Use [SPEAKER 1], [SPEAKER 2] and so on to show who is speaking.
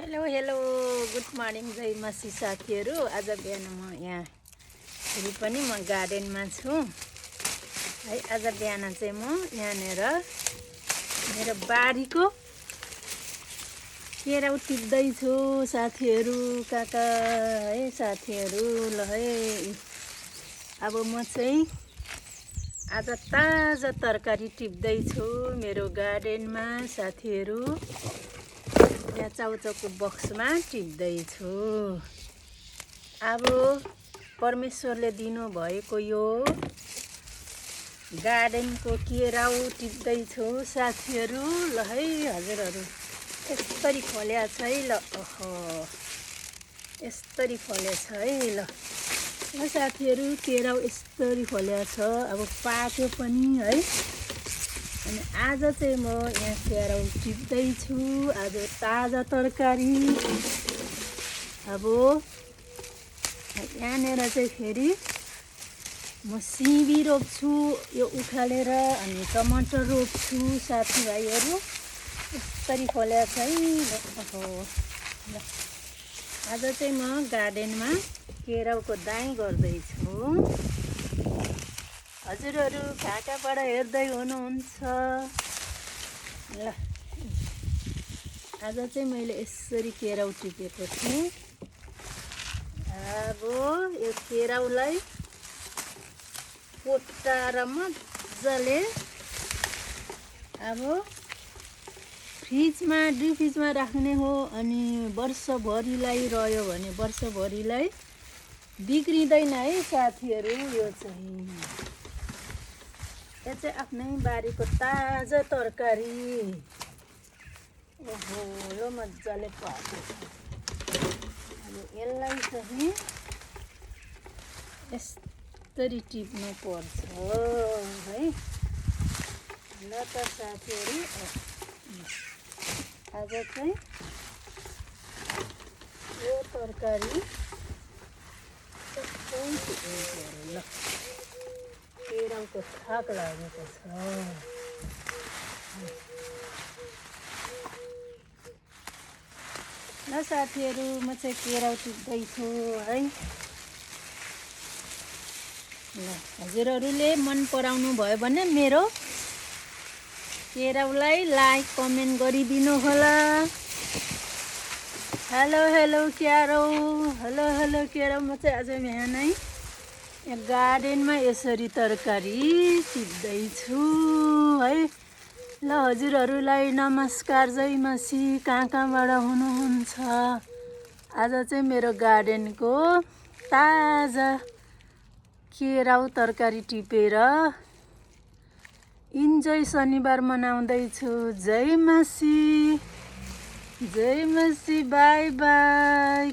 [SPEAKER 1] Hello hello good morning जय मसी साथीहरू। आज बिहान म यहाँ फेरि पनि म गार्डनमा छु है। आज बिहान चाहिँ म यहाँनिर मेरो बारीको केराउ टिप्दैछु साथीहरू, काका है साथीहरू। ल है अब म चाहिँ आज ताजा तरकारी टिप्दैछु मेरो गार्डनमा साथीहरू। यहाँ चाउचाउको बक्समा टिप्दैछु। अब परमेश्वरले दिनुभएको यो गार्डनको केराउ टिप्दैछु साथीहरू। ल है हजुरहरू, यस्तरी फल्या छ है। ल ओहो यस्तरी फलेछ है। ल साथीहरू, केराउ यस्तरी फल्या छ। अब पाक्यो पनि है। अनि आज चाहिँ म यहाँ केराउ टिप्दैछु। आज ताजा तरकारी। अब यहाँनिर चाहिँ फेरि म सिमी रोप्छु यो उखालेर, अनि टमाटर रोप्छु साथीभाइहरू। यस्तरी फल्या छ है। ल आज चाहिँ म गार्डनमा केराउको दाइँ गर्दैछु। हजुरहरू कहाँ कहाँबाट हेर्दै हुनुहुन्छ? ल आज चाहिँ मैले यसरी केराउ टिपेको थिएँ। अब यो केराउलाई कोट्टाएर मजाले अब फ्रिजमा डिप फ्रिजमा राख्ने हो। अनि वर्षभरिलाई रह्यो भने वर्षभरिलाई बिग्रिँदैन है साथीहरू। यो चाहिँ आफ्नै बारीको ताजा तरकारी। ओहो यो मजाले पाकेको छ। अब यसलाई चाहिँ यस्तरी टिप्नु पर्छ है। ल त साथीहरू, आज चाहिँ यो तरकारी सबै टिप्नु पर्यो। ल केराउको थाक लागेको छ। ल साथीहरू, म चाहिँ केराउ टिप्दैछु है। ल हजुरहरूले मन पराउनु भयो भने मेरो केराउलाई लाइक कमेन्ट गरिदिनु होला। हेलो हेलो केराउ, हेलो हेलो केराउ। म चाहिँ आज बिहानै यहाँ गार्डनमा यसरी तरकारी टिप्दैछु है। ल हजुरहरूलाई नमस्कार, जय मसी, कहाँ कहाँबाट हुनुहुन्छ? आज चाहिँ मेरो गार्डनको ताजा केराउ तरकारी टिपेर इन्जोय शनिबार मनाउँदैछु। जय मसी, बाई बाई।